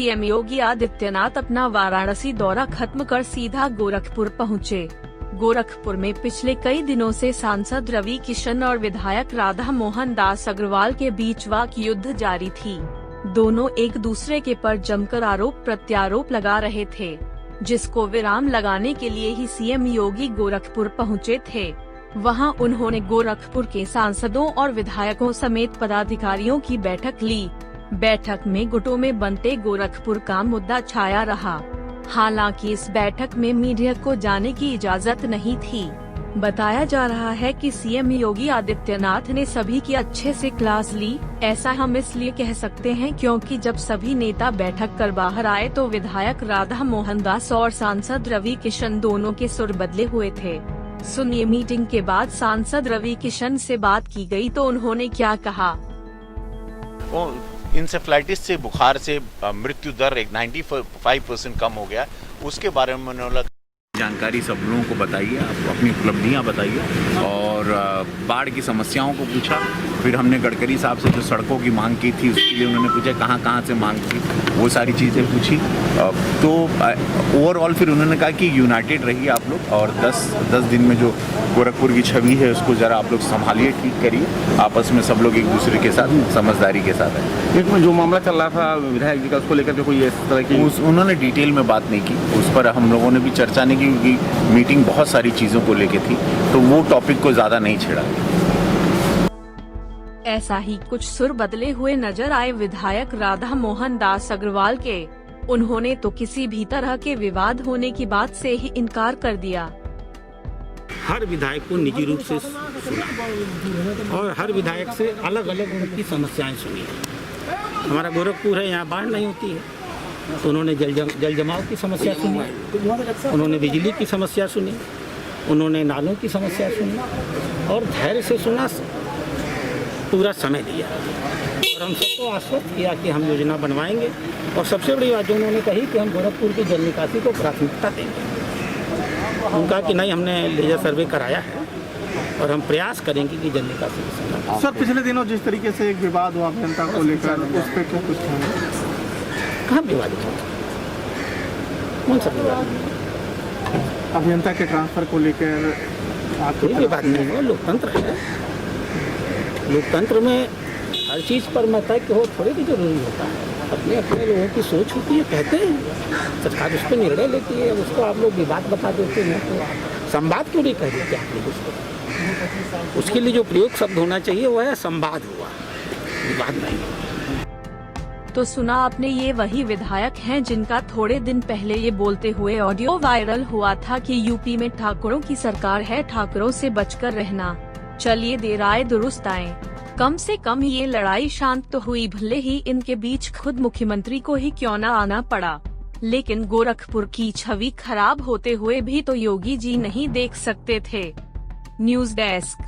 CM Yogi Adityanath अपना वाराणसी दौरा खत्म कर सीधा गोरखपुर पहुंचे। गोरखपुर में पिछले कई दिनों से सांसद रवि किशन और विधायक राधा मोहन दास अग्रवाल के बीच वाक युद्ध जारी थी। दोनों एक दूसरे के पर जमकर आरोप प्रत्यारोप लगा रहे थे, जिसको विराम लगाने के लिए ही सीएम योगी गोरखपुर पहुंचे थे। वहां उन्होंने गोरखपुर के सांसदों और विधायकों समेत पदाधिकारियों की बैठक ली। बैठक में गुटों में बनते गोरखपुर का मुद्दा छाया रहा। हालांकि इस बैठक में मीडिया को जाने की इजाजत नहीं थी। बताया जा रहा है कि सीएम योगी आदित्यनाथ ने सभी की अच्छे से क्लास ली। ऐसा हम इसलिए कह सकते हैं क्योंकि जब सभी नेता बैठक कर बाहर आए तो विधायक राधा मोहन दास और सांसद रवि किशन दोनों के सुर बदले हुए थे। सुनिए, मीटिंग के बाद सांसद रवि किशन से बात की गई तो उन्होंने क्या कहा। इंसेफ्लाइटिस से, बुखार से मृत्यु दर 95% कम हो गया। उसके बारे में उन्होंने जानकारी सब लोगों को बताइए, आप अपनी उपलब्धियां बताइए और बाढ़ की समस्याओं को पूछा। फिर हमने गडकरी साहब से जो सड़कों की मांग की थी उसके लिए उन्होंने पूछा कहाँ से मांग की, वो सारी चीज़ें पूछी। तो ओवरऑल फिर उन्होंने कहा कि यूनाइटेड रहिए आप लोग और 10 दिन में जो गोरखपुर की छवि है उसको ज़रा आप लोग संभालिए, ठीक करिए, आपस में सब लोग एक दूसरे के साथ समझदारी के साथ है। एक में जो मामला चल रहा था विधायक जी का, उसको लेकर के कोई इस तरह की उन्होंने डिटेल में बात नहीं की, उस पर हम लोगों ने भी चर्चा नहीं की क्योंकि मीटिंग बहुत सारी चीज़ों को लेके थी, तो वो टॉपिक को ज़्यादा नहीं छेड़ा। ऐसा ही कुछ सुर बदले हुए नजर आए विधायक राधा मोहन दास अग्रवाल के। उन्होंने तो किसी भी तरह के विवाद होने की बात से ही इनकार कर दिया। हर विधायक को निजी रूप से सुना और हर विधायक से अलग अलग उनकी समस्याएं सुनी। हमारा गोरखपुर है, यहाँ बाढ़ नहीं होती है, तो उन्होंने जल जमाव की समस्या सुनी, उन्होंने बिजली की समस्या सुनी, उन्होंने नालों की समस्या सुनी और धैर्य से सुना, पूरा समय दिया और हम सबको आश्वस्त किया कि हम योजना बनवाएंगे। और सबसे बड़ी बात जो उन्होंने कही कि हम गोरखपुर की जल निकासी को प्राथमिकता देंगे। उनका कि नहीं, हमने लेजर सर्वे कराया है और हम प्रयास करेंगे कि जल निकासी की। सर, पिछले दिनों जिस तरीके से एक विवाद हुआ अभियंता को लेकर, उस पर क्या कुछ कहाँ विवाद हुआ? कौन सा विवाद? अभियंता के ट्रांसफर को लेकर कोई विवाद नहीं हुआ। लोकतंत्र है, लोकतंत्र में हर चीज़ पर मत कि हो थोड़ी भी जरूरी होता है। अपने अपने लोगों की सोच होती है, कहते हैं, सरकार उस पर निर्णय लेती है। उसको आप लोग विवाद बता देते हैं, तो संवाद क्यों नहीं कह देते आप लोग उसको? उसके लिए जो प्रयोग शब्द होना चाहिए वो है संवाद हुआ, विवाद नहीं। तो सुना आपने, ये वही विधायक हैं जिनका थोड़े दिन पहले ये बोलते हुए ऑडियो वायरल हुआ था कि यूपी में ठाकुरों की सरकार है, ठाकुरों से बचकर रहना। चलिए, देर आए दुरुस्त आए। कम से कम ये लड़ाई शांत तो हुई, भले ही इनके बीच खुद मुख्यमंत्री को ही क्यों न आना पड़ा। लेकिन गोरखपुर की छवि खराब होते हुए भी तो योगी जी नहीं देख सकते थे। News desk.